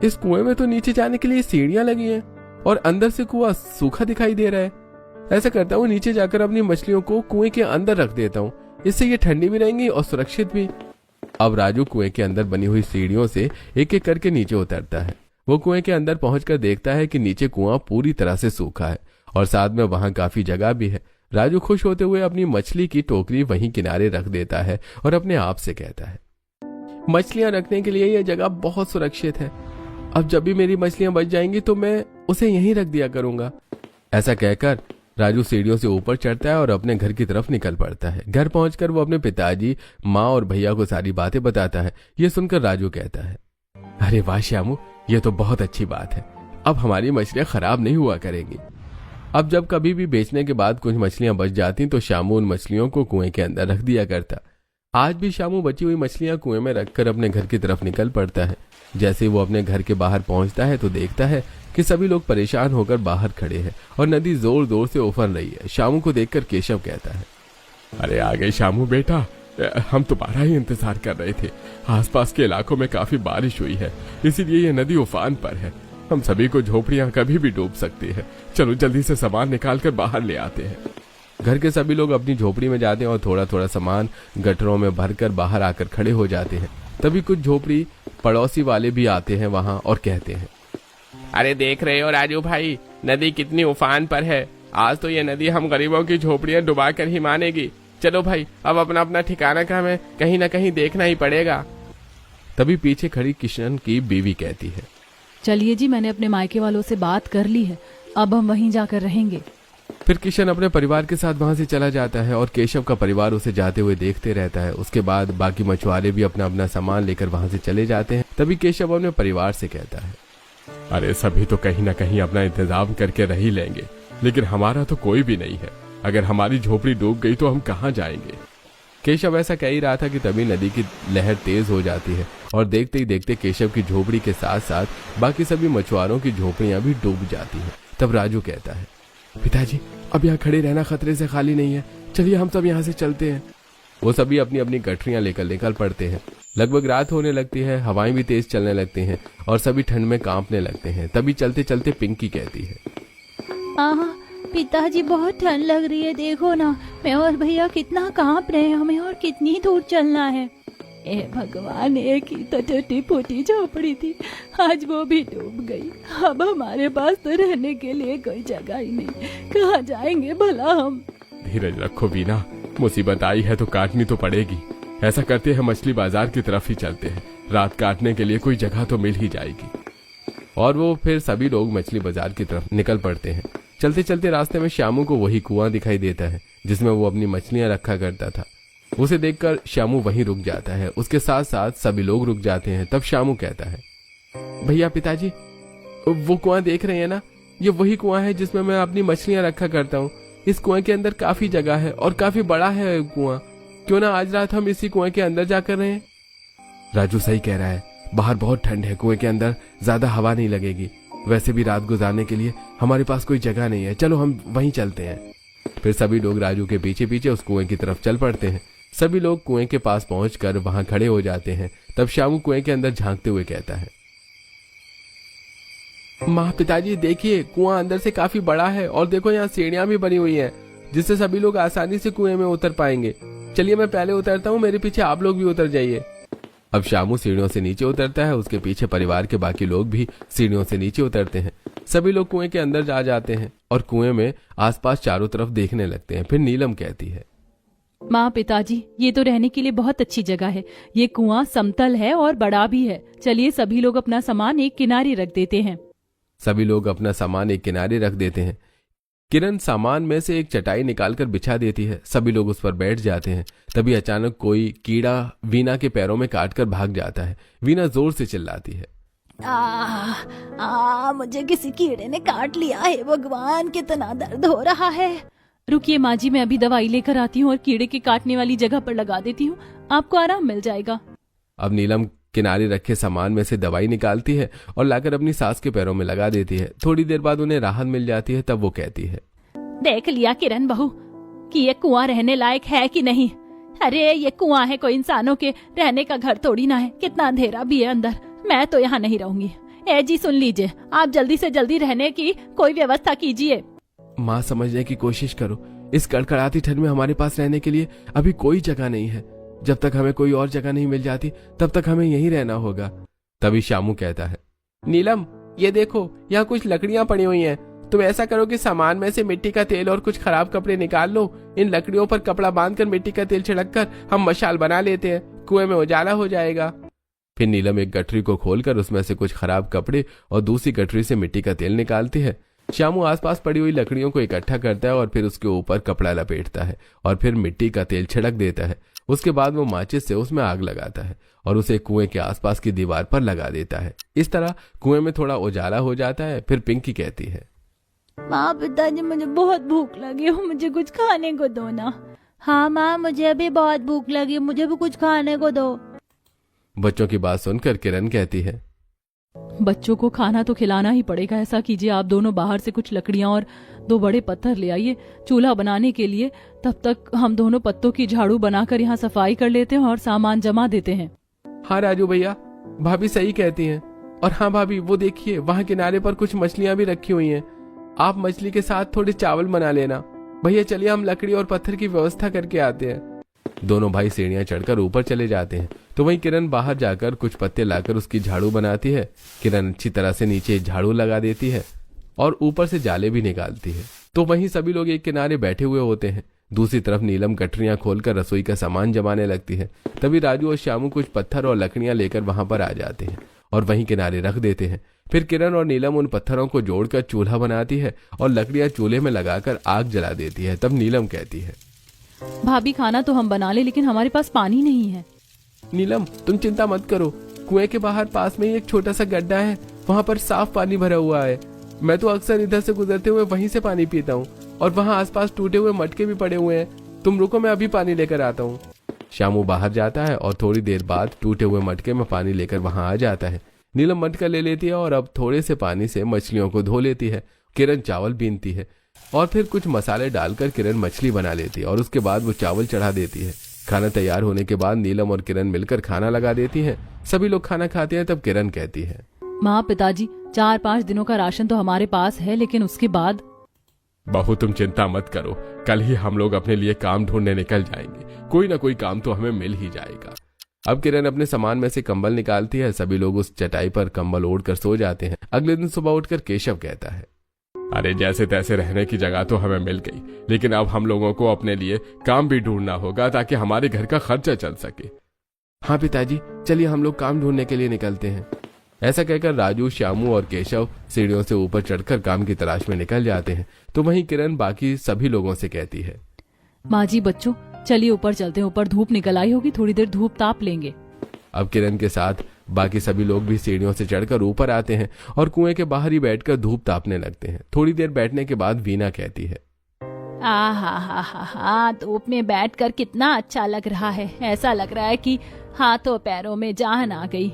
इस कुएं में तो नीचे जाने के लिए सीढ़ियां लगी हैं और अंदर से कुआं सूखा दिखाई दे रहा है। ऐसा करता हूँ, नीचे जाकर अपनी मछलियों को कुएं के अंदर रख देता हूँ, इससे ये ठंडी भी रहेंगी और सुरक्षित भी। अब राजू कुएं के अंदर बनी हुई सीढ़ियों से एक एक करके नीचे उतरता है। वो कुएं के अंदर पहुंचकर देखता है कि नीचे कुआं पूरी तरह से सूखा है और साथ में वहां काफी जगह भी है। राजू खुश होते हुए अपनी मछली की टोकरी वहीं किनारे रख देता है और अपने आप से कहता है, मछलियां रखने के लिए यह जगह बहुत सुरक्षित है। अब जब भी मेरी मछलियां बच जाएंगी तो मैं उसे यहीं रख दिया करूंगा। ऐसा कहकर राजू सीढ़ियों से ऊपर चढ़ता है और अपने घर की तरफ निकल पड़ता है। घर पहुंचकर वो अपने पिताजी, माँ और भैया को सारी बातें बताता है। ये सुनकर राजू कहता है, अरे वाह श्यामू, ये तो बहुत अच्छी बात है। अब हमारी मछलियां खराब नहीं हुआ करेंगी। अब जब कभी भी बेचने के बाद कुछ मछलियां बच जाती तो श्यामू उन मछलियों को कुएं के अंदर रख दिया करता। आज भी श्यामू बची हुई मछलियां कुएं में रखकर अपने घर की तरफ निकल पड़ता है। जैसे वो अपने घर के बाहर पहुंचता है तो देखता है कि सभी लोग परेशान होकर बाहर खड़े हैं और नदी जोर जोर से उफर रही है। श्यामू को देखकर केशव कहता है, अरे आ गए श्यामू बेटा, हम तुम्हारा ही इंतजार कर रहे थे। आसपास के इलाकों में काफी बारिश हुई है, इसीलिए ये नदी उफान पर है। हम सभी को झोपड़ियां कभी भी डूब सकती है। चलो जल्दी से सामान निकाल कर बाहर ले आते हैं। घर के सभी लोग अपनी झोपड़ी में जाते हैं और थोड़ा थोड़ा सामान गटरों में भरकर बाहर आकर खड़े हो जाते हैं। तभी कुछ झोपड़ी पड़ोसी वाले भी आते हैं वहां और कहते हैं, अरे देख रहे हो राजू भाई, नदी कितनी उफान पर है। आज तो ये नदी हम गरीबों की झोपड़ियां डुबा कर ही मानेगी। चलो भाई, अब अपना अपना ठिकाना का हमें कहीं ना कहीं देखना ही पड़ेगा। तभी पीछे खड़ी किशन की बीवी कहती है, चलिए जी, मैंने अपने मायके वालों से बात कर ली है, अब हम वहीं जाकर रहेंगे। फिर किशन अपने परिवार के साथ वहां से चला जाता है और केशव का परिवार उसे जाते हुए देखते रहता है। उसके बाद बाकी मछुआरे भी अपना अपना सामान लेकर वहां से चले जाते हैं। तभी केशव अपने परिवार से कहता है, अरे सभी तो कहीं ना कहीं अपना इंतजाम करके रह ही लेंगे, लेकिन हमारा तो कोई भी नहीं है। अगर हमारी झोपड़ी डूब गई तो हम कहाँ जाएंगे। केशव ऐसा कह ही रहा था कि तभी नदी की लहर तेज हो जाती है और देखते ही देखते केशव की झोपड़ी के साथ साथ बाकी सभी मछुआरों की झोपड़ियां भी डूब जाती हैं। तब राजू कहता है, पिताजी अब यहाँ खड़े रहना खतरे से खाली नहीं है, चलिए हम सब यहाँ से चलते हैं। वो सभी अपनी अपनी गठरियां लेकर निकल पड़ते हैं। लगभग रात होने लगती है, हवाएं भी तेज चलने लगती हैं और सभी ठंड में कांपने लगते हैं। तभी चलते चलते पिंकी कहती है, पिताजी बहुत ठंड लग रही है, देखो ना, मैं और भैया कितना कांप रहे हैं, हमें और कितनी दूर चलना है। ए भगवान, एक ही तो टूटी फूटी झोपड़ी थी, आज वो भी डूब गई। अब हमारे पास तो रहने के लिए कोई जगह ही नहीं, कहाँ जाएंगे भला हम। धीरज रखो वीना, मुसीबत आई है तो काटनी तो पड़ेगी। ऐसा करते हैं, मछली बाजार की तरफ ही चलते हैं, रात काटने के लिए कोई जगह तो मिल ही जाएगी। और वो फिर सभी लोग मछली बाजार की तरफ निकल पड़ते हैं। चलते चलते रास्ते में श्यामू को वही कुआं दिखाई देता है जिसमें वो अपनी मछलियां रखा करता था। उसे देखकर श्यामू वहीं रुक जाता है, उसके साथ साथ सभी लोग रुक जाते हैं। तब श्यामू कहता है, भैया पिताजी, वो कुआं देख रहे हैं ना, ये वही कुआं है जिसमें मैं अपनी मछलियां रखा करता हूँ। इस कुएं के अंदर काफी जगह है और काफी बड़ा है कुआं। क्यों ना आज रात हम इसी कुएं के अंदर जाकर रहें। राजू सही कह रहा है, बाहर बहुत ठंड है, कुएं के अंदर ज्यादा हवा नहीं लगेगी। वैसे भी रात गुजारने के लिए हमारे पास कोई जगह नहीं है, चलो हम वहीं चलते हैं। फिर सभी लोग राजू के पीछे पीछे उस कुएं की तरफ चल पड़ते हैं। सभी लोग कुएं के पास पहुंचकर वहां खड़े हो जाते हैं। तब श्यामू कुएं के अंदर झांकते हुए कहता है, माँ पिताजी देखिए, कुआं अंदर से काफी बड़ा है और देखो यहाँ सीढ़ियां भी बनी हुई हैं जिससे सभी लोग आसानी से कुएं में उतर पाएंगे। चलिए मैं पहले उतरता हूँ, मेरे पीछे आप लोग भी उतर जाइए। अब श्यामू सीढ़ियों से नीचे उतरता है, उसके पीछे परिवार के बाकी लोग भी सीढ़ियों से नीचे उतरते हैं। सभी लोग कुएं के अंदर जा जाते हैं और कुएं में आसपास चारों तरफ देखने लगते हैं। फिर नीलम कहती है, माँ पिताजी, ये तो रहने के लिए बहुत अच्छी जगह है। ये कुआं समतल है और बड़ा भी है। चलिए सभी लोग अपना सामान एक किनारे रख देते हैं। सभी लोग अपना सामान एक किनारे रख देते हैं। किरण सामान में से एक चटाई निकालकर बिछा देती है। सभी लोग उस पर बैठ जाते हैं। तभी अचानक कोई कीड़ा वीना के पैरों में काटकर भाग जाता है। वीना जोर से चिल्लाती है, मुझे किसी कीड़े ने काट लिया है, भगवान कितना दर्द हो रहा है। रुकिए माँ जी, मैं अभी दवाई लेकर आती हूँ और कीड़े के काटने वाली जगह पर लगा देती हूँ, आपको आराम मिल जाएगा। अब नीलम किनारे रखे सामान में से दवाई निकालती है और लाकर अपनी सास के पैरों में लगा देती है। थोड़ी देर बाद उन्हें राहत मिल जाती है। तब वो कहती है, देख लिया किरण बहू कि ये कुआं रहने लायक है कि नहीं। अरे ये कुआं है, कोई इंसानों के रहने का घर थोड़ी ना है। कितना अंधेरा भी है अंदर, मैं तो यहाँ नहीं रहूंगी। ए जी सुन लीजिए, आप जल्दी से जल्दी रहने की कोई व्यवस्था कीजिए। माँ समझने की कोशिश करो, इस कड़कड़ाती ठंड में हमारे पास रहने के लिए अभी कोई जगह नहीं है। जब तक हमें कोई और जगह नहीं मिल जाती तब तक हमें यहीं रहना होगा। तभी शामू कहता है, नीलम ये देखो यहाँ कुछ लकड़ियां पड़ी हुई हैं। तुम ऐसा करो कि सामान में से मिट्टी का तेल और कुछ खराब कपड़े निकाल लो। इन लकड़ियों पर कपड़ा बांधकर मिट्टी का तेल छिड़क कर हम मशाल बना लेते हैं, कुएं में उजाला हो जाएगा। फिर नीलम एक गठरी को खोलकर उसमें से कुछ खराब कपड़े और दूसरी गठरी से मिट्टी का तेल निकालती है। शामू आसपास पड़ी हुई लकड़ियों को इकट्ठा करता है और फिर उसके ऊपर कपड़ा लपेटता है और फिर मिट्टी का तेल छिड़क देता है। उसके बाद वो माचिस से उसमें आग लगाता है और उसे कुएं के आसपास की दीवार पर लगा देता है। इस तरह कुएं में थोड़ा उजाला हो जाता है। फिर पिंकी कहती है, माँ पिताजी मुझे बहुत भूख लगी है, मुझे कुछ खाने को दो ना। हाँ माँ मुझे भी बहुत भूख लगी, मुझे भी कुछ खाने को दो। बच्चों की बात सुनकर किरण कहती है, बच्चों को खाना तो खिलाना ही पड़ेगा। ऐसा कीजिए, आप दोनों बाहर से कुछ लकड़ियां और 2 बड़े पत्थर ले आइए चूल्हा बनाने के लिए। तब तक हम दोनों पत्तों की झाड़ू बनाकर यहाँ सफाई कर लेते हैं और सामान जमा देते हैं। हाँ राजू भैया, भाभी सही कहती हैं। और हाँ भाभी, वो देखिए वहाँ किनारे पर कुछ मछलियां भी रखी हुई हैं। आप मछली के साथ थोड़े चावल बना लेना। भैया चलिए हम लकड़ी और पत्थर की व्यवस्था करके आते हैं। दोनों भाई सीढ़ियां चढ़कर ऊपर चले जाते हैं तो वहीं किरण बाहर जाकर कुछ पत्ते लाकर उसकी झाड़ू बनाती है। किरण अच्छी तरह से नीचे झाड़ू लगा देती है और ऊपर से जाले भी निकालती है। तो वहीं सभी लोग एक किनारे बैठे हुए होते हैं। दूसरी तरफ नीलम गठरियां खोलकर रसोई का सामान जमाने लगती है। तभी राजू और श्यामू कुछ पत्थर और लकड़ियां लेकर वहां पर आ जाते हैं और वहीं किनारे रख देते हैं। फिर किरण और नीलम उन पत्थरों को जोड़कर चूल्हा बनाती है और लकड़ियां चूल्हे में लगाकर आग जला देती है। तब नीलम कहती है, भाभी खाना तो हम बना ले, लेकिन हमारे पास पानी नहीं है। नीलम तुम चिंता मत करो, कुएं के बाहर पास में ही एक छोटा सा गड्ढा है, वहां पर साफ पानी भरा हुआ है। मैं तो अक्सर इधर से गुजरते हुए वहीं से पानी पीता हूँ और वहाँ आसपास टूटे हुए मटके भी पड़े हुए हैं। तुम रुको, मैं अभी पानी लेकर आता हूँ। शामू बाहर जाता है और थोड़ी देर बाद टूटे हुए मटके में पानी लेकर वहां आ जाता है। नीलम मटका ले लेती है और अब थोड़े से पानी से मछलियों को धो लेती है। किरण चावल बीनती है और फिर कुछ मसाले डालकर किरण मछली बना लेती है और उसके बाद वो चावल चढ़ा देती है। खाना तैयार होने के बाद नीलम और किरण मिलकर खाना लगा देती हैं। सभी लोग खाना खाते हैं। तब किरण कहती है, माँ पिताजी 4-5 दिनों का राशन तो हमारे पास है, लेकिन उसके बाद। बहू तुम चिंता मत करो, कल ही हम लोग अपने लिए काम ढूंढने निकल जाएंगे। कोई ना कोई काम तो हमें मिल ही जाएगा। अब किरण अपने सामान में से कंबल निकालती है। सभी लोग उस चटाई पर कंबल ओढ़कर सो जाते हैं। अगले दिन सुबह उठकर केशव कहता है, अरे जैसे तैसे रहने की जगह तो हमें मिल गई, लेकिन अब हम लोगों को अपने लिए काम भी ढूंढना होगा ताकि हमारे घर का खर्चा चल सके। हाँ पिताजी, चलिए हम लोग काम ढूंढने के लिए निकलते हैं। ऐसा कहकर राजू, श्यामू और केशव सीढ़ियों से ऊपर चढ़कर काम की तलाश में निकल जाते हैं। तो वहीं किरण बाकी सभी लोगों से कहती है, माँ जी बच्चों चलिए ऊपर चलते हैं, ऊपर धूप निकल आई होगी, थोड़ी देर धूप ताप लेंगे। अब किरण के साथ बाकी सभी लोग भी सीढ़ियों से चढ़कर ऊपर आते हैं और कुएं के बाहर ही बैठकर धूप तापने लगते हैं। थोड़ी देर बैठने के बाद वीना कहती है, हा धूप में बैठकर कितना अच्छा लग रहा है। ऐसा लग रहा है कि हाथों पैरों में जान आ गई।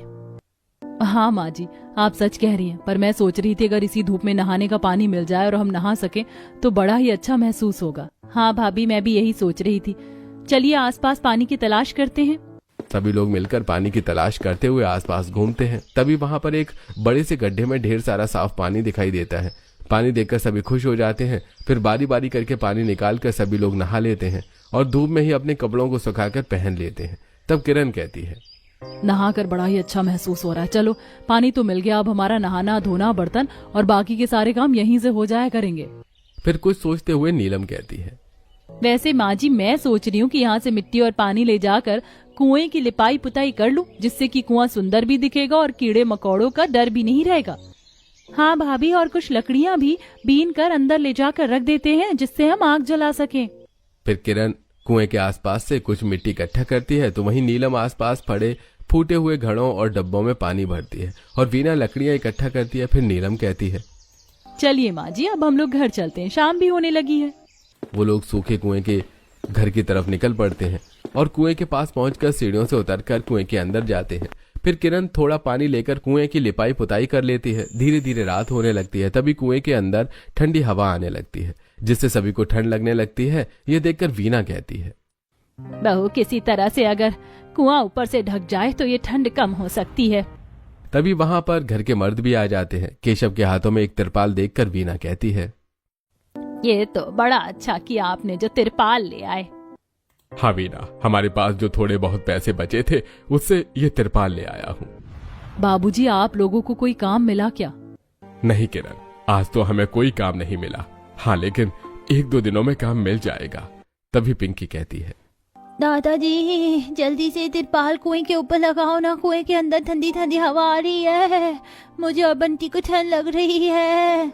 हाँ माँ जी, आप सच कह रही हैं, पर मैं सोच रही थी अगर इसी धूप में नहाने का पानी मिल जाए और हम नहा सके तो बड़ा ही अच्छा महसूस होगा। हाँ भाभी, मैं भी यही सोच रही थी। चलिए आसपास पानी की तलाश करते हैं। सभी लोग मिलकर पानी की तलाश करते हुए आसपास घूमते हैं। तभी वहां पर एक बड़े से गड्ढे में ढेर सारा साफ पानी दिखाई देता है। पानी देखकर सभी खुश हो जाते हैं। फिर बारी बारी करके पानी निकालकर सभी लोग नहा लेते हैं और धूप में ही अपने कपड़ों को सुखाकर पहन लेते हैं। तब किरण कहती है, नहाकर बड़ा ही अच्छा महसूस हो रहा है। चलो पानी तो मिल गया, अब हमारा नहाना, धोना, बर्तन और बाकी के सारे काम यहीं से हो जाया करेंगे। फिर कुछ सोचते हुए नीलम कहती है, वैसे माँ जी मैं सोच रही हूँ कि यहाँ से मिट्टी और पानी ले जाकर कुएं की लिपाई पुताई कर लूं, जिससे कि कुआं सुंदर भी दिखेगा और कीड़े मकोड़ों का डर भी नहीं रहेगा। हाँ भाभी, और कुछ लकड़ियाँ भी बीन कर अंदर ले जाकर रख देते हैं जिससे हम आग जला सकें। फिर किरण कुएं के आसपास से कुछ मिट्टी इकट्ठा करती है तो वहीं नीलम आसपास पड़े फूटे हुए घड़ों और डब्बों में पानी भरती है और वीना लकड़ियां इकट्ठा करती है। फिर नीलम कहती है, चलिए माँ जी अब हम लोग घर चलते हैं, शाम भी होने लगी है। वो लोग सूखे कुएं के घर की तरफ निकल पड़ते हैं और कुएं के पास पहुंचकर सीढ़ियों से उतरकर कुएं के अंदर जाते हैं। फिर किरण थोड़ा पानी लेकर कुएं की लिपाई पुताई कर लेती है। धीरे धीरे रात होने लगती है। तभी कुएं के अंदर ठंडी हवा आने लगती है जिससे सभी को ठंड लगने लगती है। ये देखकर वीना कहती है, बहू किसी तरह से अगर कुआं ऊपर से ढक जाए तो ये ठंड कम हो सकती है। तभी वहां पर घर के मर्द भी आ जाते हैं। केशव के हाथों में एक तिरपाल देखकर वीना कहती है, ये तो बड़ा अच्छा किया आपने जो तिरपाल ले आए। हाँ वीना, हमारे पास जो थोड़े बहुत पैसे बचे थे उससे ये तिरपाल ले आया हूँ। बाबूजी, आप लोगों को कोई काम मिला क्या? नहीं किरण, आज तो हमें कोई काम नहीं मिला। हाँ, लेकिन 1-2 दिनों में काम मिल जाएगा। तभी पिंकी कहती है, दादाजी जल्दी से तिरपाल कुएं के ऊपर लगाओ ना, कुएं के अंदर ठंडी ठंडी हवा आ रही है, मुझे और बंटी को ठंड लग रही है।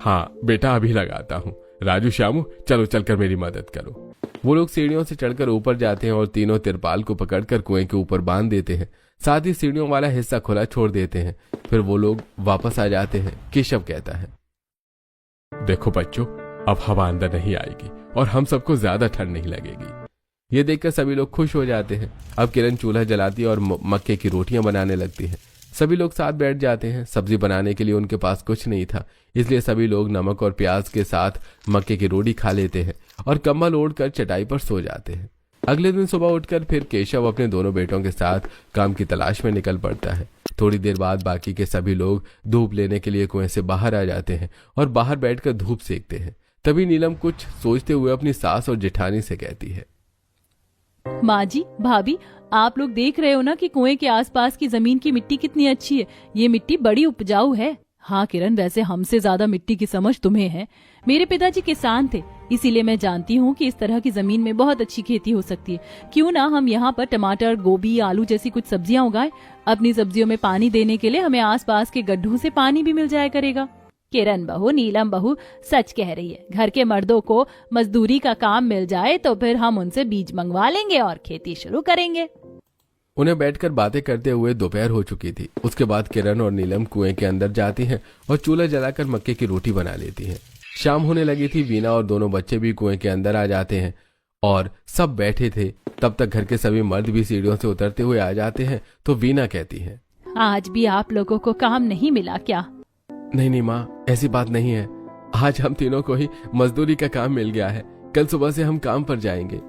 हाँ बेटा, अभी लगाता हूँ। राजू, श्यामू, चलो चलकर मेरी मदद करो। वो लोग सीढ़ियों से चढ़कर ऊपर जाते हैं और तीनों तिरपाल को पकड़कर कुएं के ऊपर बांध देते हैं। साथ ही सीढ़ियों वाला हिस्सा खुला छोड़ देते हैं। फिर वो लोग वापस आ जाते हैं। केशव कहता है, देखो बच्चों, अब हवा अंदर नहीं आएगी और हम सबको ज्यादा ठंड नहीं लगेगी। ये देखकर सभी लोग खुश हो जाते हैं। अब किरण चूल्हा जलाती है और मक्के की रोटियां बनाने लगती है। सभी लोग साथ बैठ जाते हैं। सब्जी बनाने के लिए उनके पास कुछ नहीं था, इसलिए सभी लोग नमक और प्याज के साथ मक्के की रोटी खा लेते हैं और कंबल ओढ़कर चटाई पर सो जाते हैं। अगले दिन सुबह उठकर फिर केशव अपने दोनों बेटों के साथ काम की तलाश में निकल पड़ता है। थोड़ी देर बाद बाकी के सभी लोग धूप लेने के लिए कुएं से बाहर आ जाते हैं और बाहर बैठकर धूप सेकते हैं। तभी नीलम कुछ सोचते हुए अपनी सास और जेठानी से कहती है, माँ जी, भाभी, आप लोग देख रहे हो ना कि कुएं के आसपास की जमीन की मिट्टी कितनी अच्छी है। ये मिट्टी बड़ी उपजाऊ है। हाँ किरण, वैसे हमसे ज्यादा मिट्टी की समझ तुम्हें है। मेरे पिताजी किसान थे, इसीलिए मैं जानती हूँ कि इस तरह की जमीन में बहुत अच्छी खेती हो सकती है। क्यों ना हम यहाँ पर टमाटर, गोभी, आलू जैसी कुछ सब्जियां उगाएं। अपनी सब्जियों में पानी देने के लिए हमें आसपास के गड्ढों से पानी भी मिल जाया करेगा। किरण बहू, नीलम बहू सच कह रही है। घर के मर्दों को मजदूरी का काम मिल जाए तो फिर हम उनसे बीज मंगवा लेंगे और खेती शुरू करेंगे। उन्हें बैठकर बातें करते हुए दोपहर हो चुकी थी। उसके बाद किरण और नीलम कुएं के अंदर जाती हैं और चूल्हा जलाकर मक्के की रोटी बना लेती हैं। शाम होने लगी थी। वीना और दोनों बच्चे भी कुएं के अंदर आ जाते हैं और सब बैठे थे। तब तक घर के सभी मर्द भी सीढ़ियों से उतरते हुए आ जाते हैं। तो वीना कहती है, आज भी आप लोगों को काम नहीं मिला क्या? नहीं माँ, ऐसी बात नहीं है। आज हम तीनों को ही मजदूरी का काम मिल गया है। कल सुबह से हम काम पर जाएंगे।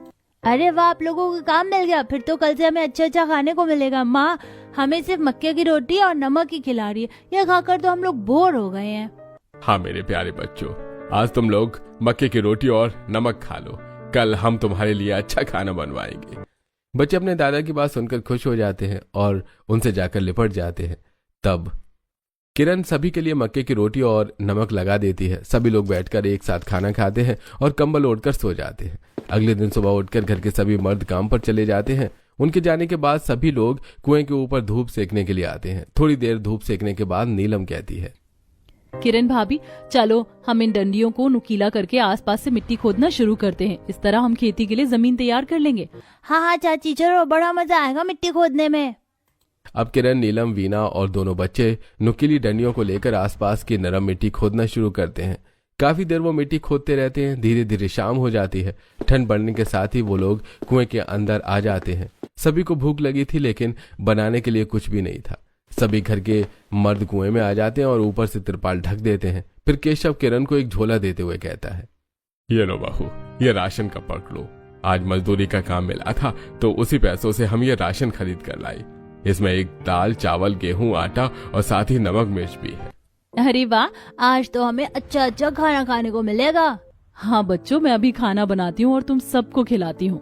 अरे वाह, आप लोगों को काम मिल गया, फिर तो कल से हमें अच्छा अच्छा खाने को मिलेगा। माँ हमें सिर्फ मक्के की रोटी और नमक ही खिला रही है, यह खाकर तो हम लोग बोर हो गए हैं। हाँ मेरे प्यारे बच्चों, आज तुम लोग मक्के की रोटी और नमक खा लो। कल हम तुम्हारे लिए अच्छा खाना बनवाएंगे। बच्चे अपने दादा की बात सुनकर खुश हो जाते हैं और उनसे जाकर लिपट जाते हैं। तब किरण सभी के लिए मक्के की रोटी और नमक लगा देती है। सभी लोग बैठकर एक साथ खाना खाते हैं और कंबल ओढ़कर सो जाते हैं। अगले दिन सुबह उठकर घर के सभी मर्द काम पर चले जाते हैं। उनके जाने के बाद सभी लोग कुएं के ऊपर धूप सेकने के लिए आते हैं। थोड़ी देर धूप सेकने के बाद नीलम कहती है, किरण भाभी, चलो हम इन डंडियों को नुकीला करके आसपास से मिट्टी खोदना शुरू करते हैं। इस तरह हम खेती के लिए जमीन तैयार कर लेंगे। हाँ हाँ चाची, चलो, बड़ा मजा आएगा मिट्टी खोदने में। अब किरण, नीलम, वीना और दोनों बच्चे नुकीली डंडियों को लेकर आसपास की नरम मिट्टी खोदना शुरू करते हैं। काफी देर वो मिट्टी खोदते रहते हैं। धीरे धीरे शाम हो जाती है। ठंड बढ़ने के साथ ही वो लोग कुएं के अंदर आ जाते हैं। सभी को भूख लगी थी, लेकिन बनाने के लिए कुछ भी नहीं था। सभी घर के मर्द कुएं में आ जाते हैं और ऊपर से तिरपाल ढक देते हैं। फिर केशव किरण को एक झोला देते हुए कहता है, ये लो बहू, ये राशन का पकड़ लो। आज मजदूरी का काम मिला था तो उसी पैसों से हम ये राशन खरीद कर लाई। इसमें एक दाल, चावल, गेहूं, आटा और साथ ही नमक मिर्च भी है। अरे वाह, आज तो हमें अच्छा अच्छा खाना खाने को मिलेगा। हाँ बच्चों, मैं अभी खाना बनाती हूँ और तुम सबको खिलाती हूँ।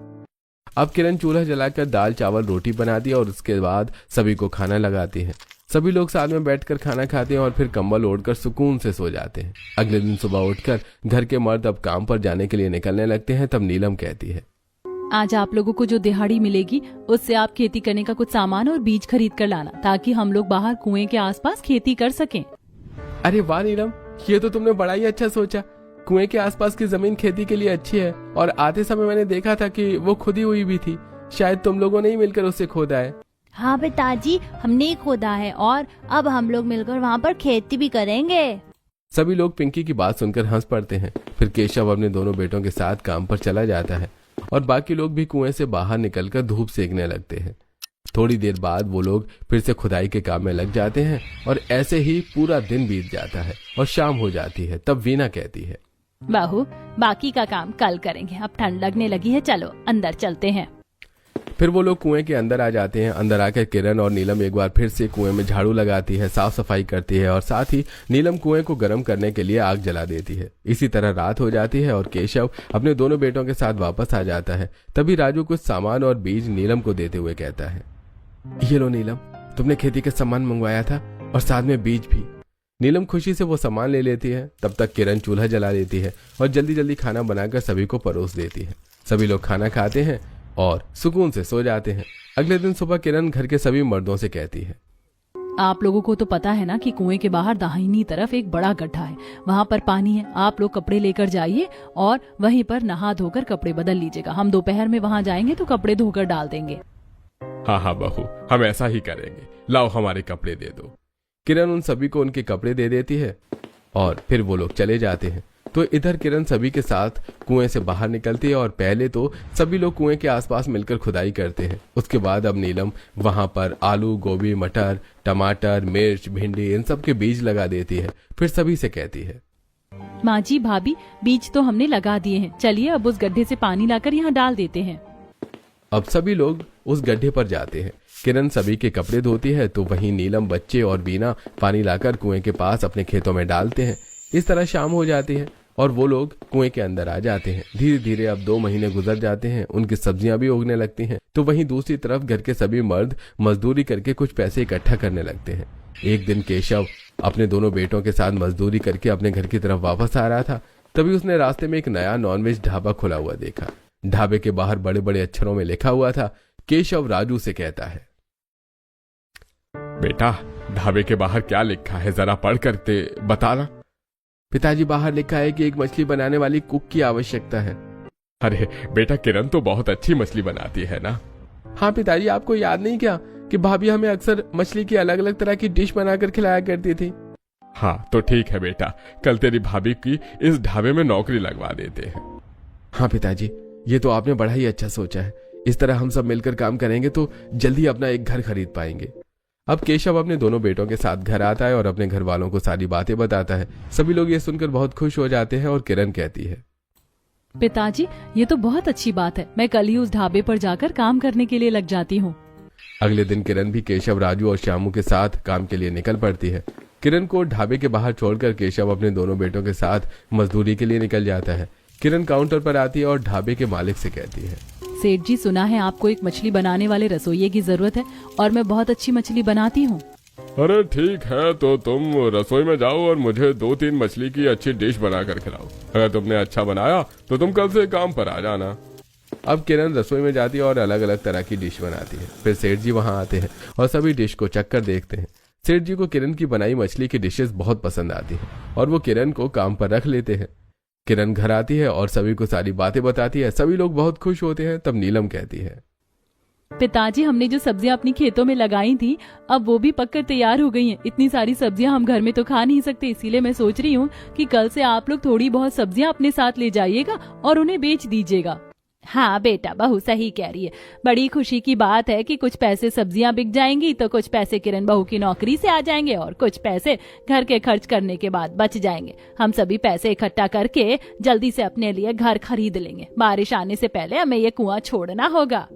अब किरण चूल्हा जलाकर दाल, चावल, रोटी बनाती है और उसके बाद सभी को खाना लगाती है। सभी लोग साथ में बैठकर खाना खाते हैं और फिर कंबल ओढ़कर सुकून से सो जाते हैं। अगले दिन सुबह उठकर घर के मर्द अब काम पर जाने के लिए निकलने लगते हैं। तब नीलम कहती है, आज आप लोगों को जो दिहाड़ी मिलेगी उससे आप खेती करने का कुछ सामान और बीज खरीद कर लाना, ताकि हम लोग बाहर कुएं के आसपास खेती कर सकें। अरे वाह नीलम, ये तो तुमने बड़ा ही अच्छा सोचा। कुएं के आसपास की जमीन खेती के लिए अच्छी है और आते समय मैंने देखा था कि वो खुदी हुई भी थी। शायद तुम लोगों ने ही मिलकर उससे खोदा है। हाँ पिताजी, हमने ही खोदा है और अब हम लोग मिलकर वहाँ पर खेती भी करेंगे। सभी लोग पिंकी की बात सुनकर हंस पड़ते हैं। फिर केशव अपने दोनों बेटों के साथ काम पर चला जाता है और बाकी लोग भी कुएं से बाहर निकलकर धूप सेकने लगते हैं। थोड़ी देर बाद वो लोग फिर से खुदाई के काम में लग जाते हैं और ऐसे ही पूरा दिन बीत जाता है और शाम हो जाती है। तब वीना कहती है, बहू, बाकी का काम कल करेंगे, अब ठंड लगने लगी है, चलो अंदर चलते हैं। फिर वो लोग कुएं के अंदर आ जाते हैं। अंदर आकर किरण और नीलम एक बार फिर से कुएं में झाड़ू लगाती है, साफ सफाई करती है और साथ ही नीलम कुएं को गर्म करने के लिए आग जला देती है। इसी तरह रात हो जाती है और केशव अपने दोनों बेटों के साथ वापस आ जाता है। तभी राजू कुछ सामान और बीज नीलम को देते हुए कहता है, ये लो नीलम, तुमने खेती का सामान मंगवाया था और साथ में बीज भी। नीलम खुशी से वो सामान ले लेती है। तब तक किरण चूल्हा जला देती है और जल्दी जल्दी खाना बनाकर सभी को परोस देती है। सभी लोग खाना खाते हैं और सुकून से सो जाते हैं। अगले दिन सुबह किरण घर के सभी मर्दों से कहती है, आप लोगों को तो पता है ना कि कुएं के बाहर दाहिनी तरफ एक बड़ा गड्ढा है, वहाँ पर पानी है। आप लोग कपड़े लेकर जाइए और वहीं पर नहा धोकर कपड़े बदल लीजिएगा। हम दोपहर में वहाँ जाएंगे तो कपड़े धोकर डाल देंगे। हाँ हाँ बहू, हम ऐसा ही करेंगे, लाओ हमारे कपड़े दे दो। किरण उन सभी को उनके कपड़े दे देती है और फिर वो लोग चले जाते हैं। तो इधर किरण सभी के साथ कुएं से बाहर निकलती है और पहले तो सभी लोग कुएं के आसपास मिलकर खुदाई करते हैं। उसके बाद अब नीलम वहां पर आलू, गोभी, मटर, टमाटर, मिर्च, भिंडी इन सब के बीज लगा देती है। फिर सभी से कहती है, माँ जी, भाभी, बीज तो हमने लगा दिए हैं, चलिए अब उस गड्ढे से पानी लाकर यहाँ डाल देते हैं। अब सभी लोग उस गड्ढे पर जाते हैं। किरण सभी के कपड़े धोती है तो वहीं नीलम, बच्चे और बीना पानी लाकर कुएं के पास अपने खेतों में डालते हैं। इस तरह शाम हो जाती है और वो लोग कुएं के अंदर आ जाते हैं। धीरे धीरे अब 2 महीने गुजर जाते हैं। उनकी सब्जियां भी उगने लगती हैं। तो वहीं दूसरी तरफ घर के सभी मर्द मजदूरी करके कुछ पैसे इकट्ठा करने लगते हैं। एक दिन केशव अपने दोनों बेटों के साथ मजदूरी करके अपने घर की तरफ वापस आ रहा था। तभी उसने रास्ते में एक नया नॉनवेज ढाबा खुला हुआ देखा। ढाबे के बाहर बड़े बड़े अक्षरों में लिखा हुआ था। केशव राजू से कहता है, बेटा, ढाबे के बाहर क्या लिखा है, जरा पढ़ करके बताना। पिताजी, बाहर लिखा है कि एक मछली बनाने वाली कुक की आवश्यकता है। अरे बेटा, किरण तो बहुत अच्छी मछली बनाती है ना। हाँ पिताजी, आपको याद नहीं क्या कि भाभी हमें अक्सर मछली की अलग अलग तरह की डिश बनाकर खिलाया करती थी। हाँ तो ठीक है बेटा, कल तेरी भाभी की इस ढाबे में नौकरी लगवा देते हैं। हाँ पिताजी, ये तो आपने बड़ा ही अच्छा सोचा है। इस तरह हम सब मिलकर काम करेंगे तो जल्दी अपना एक घर खरीद पाएंगे। अब केशव अपने दोनों बेटों के साथ घर आता है और अपने घर वालों को सारी बातें बताता है। सभी लोग ये सुनकर बहुत खुश हो जाते हैं और किरण कहती है, पिताजी, ये तो बहुत अच्छी बात है। मैं कल ही उस ढाबे पर जाकर काम करने के लिए लग जाती हूँ। अगले दिन किरण भी केशव, राजू और श्यामू के साथ काम के लिए निकल पड़ती है। किरण को ढाबे के बाहर छोड़कर केशव अपने दोनों बेटों के साथ मजदूरी के लिए निकल जाता है। किरण काउंटर पर आती है और ढाबे के मालिक से कहती है, सेठ जी, सुना है आपको एक मछली बनाने वाले रसोइये की जरूरत है और मैं बहुत अच्छी मछली बनाती हूँ। अरे ठीक है, तो तुम रसोई में जाओ और मुझे 2-3 मछली की अच्छी डिश बनाकर खिलाओ। अगर तुमने अच्छा बनाया तो तुम कल से काम पर आ जाना। अब किरण रसोई में जाती है और अलग अलग तरह की डिश बनाती है। फिर सेठ जी वहां आते हैं और सभी डिश को चख कर देखते हैं। सेठ जी को किरण की बनाई मछली की डिशेस बहुत पसंद आती है और वो किरण को काम पर रख लेते हैं। किरण घर आती है और सभी को सारी बातें बताती है। सभी लोग बहुत खुश होते हैं। तब नीलम कहती है, पिताजी, हमने जो सब्जियां अपनी खेतों में लगाई थी, अब वो भी पककर तैयार हो गई हैं। इतनी सारी सब्जियां हम घर में तो खा नहीं सकते, इसीलिए मैं सोच रही हूँ कि कल से आप लोग थोड़ी बहुत सब्जियां अपने साथ ले जाइएगा और उन्हें बेच दीजिएगा। हाँ बेटा, बहू सही कह रही है। बड़ी खुशी की बात है कि कुछ पैसे सब्जियां बिक जाएंगी तो कुछ पैसे किरण बहू की नौकरी से आ जाएंगे और कुछ पैसे घर के खर्च करने के बाद बच जाएंगे। हम सभी पैसे इकट्ठा करके जल्दी से अपने लिए घर खरीद लेंगे। बारिश आने से पहले हमें ये कुआं छोड़ना होगा।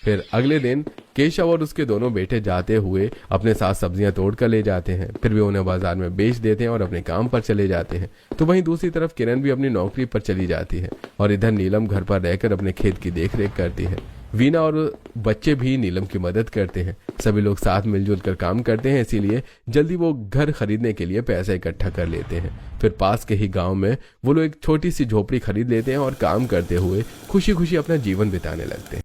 फिर अगले दिन केशव और उसके दोनों बेटे जाते हुए अपने साथ सब्जियां तोड़ कर ले जाते हैं। फिर वे उन्हें बाजार में बेच देते हैं और अपने काम पर चले जाते हैं। तो वहीं दूसरी तरफ किरण भी अपनी नौकरी पर चली जाती है और इधर नीलम घर पर रहकर अपने खेत की देखरेख करती है। वीना और बच्चे भी नीलम की मदद करते हैं। सभी लोग साथ मिलजुल कर काम करते हैं, इसीलिए जल्दी वो घर खरीदने के लिए पैसा इकट्ठा कर लेते हैं। फिर पास के ही गांव में वो लोग एक छोटी सी झोपड़ी खरीद लेते हैं और काम करते हुए खुशी खुशी अपना जीवन बिताने लगते हैं।